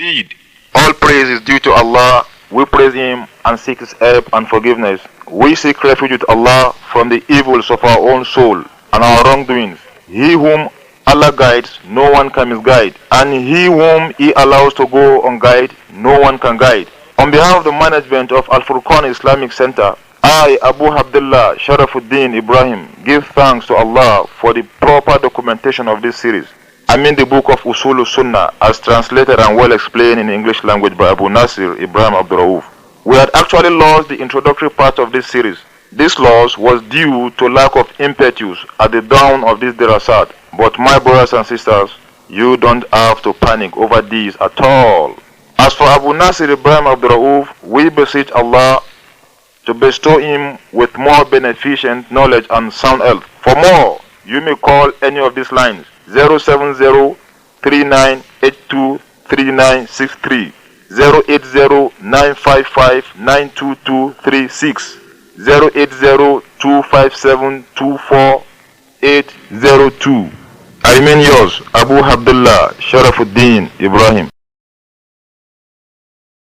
Indeed, all praise is due to Allah. We praise Him and seek His help and forgiveness. We seek refuge with Allah from the evils of our own soul and our wrongdoings. He whom Allah guides, no one can misguide, and he whom He allows to go unguided, no one can guide. On behalf of the management of Al-FURQAAN Islamic Center, I, Abu Abdullah Sharafuddin Ibrāhīm, give thanks to Allah for the proper documentation of this series. I mean the book of Usool-u-Sunnah, as translated and well explained in English language by Abu Nāsir, Ibrāhīm Abdur-Rauf. We had actually lost the introductory part of this series. This loss was due to lack of impetus at the dawn of this dirasat. But my brothers and sisters, you don't have to panic over these at all. As for Abu Nāsir Ibrāhīm Abdur-Rauf, we beseech Allah to bestow him with more beneficent knowledge and sound health. For more, you may call any of these lines: 070-3982-3963, 080-955-92236, 080-257-24802. I remain yours, Abu Abdullah Sharafuddin Ibrāhīm.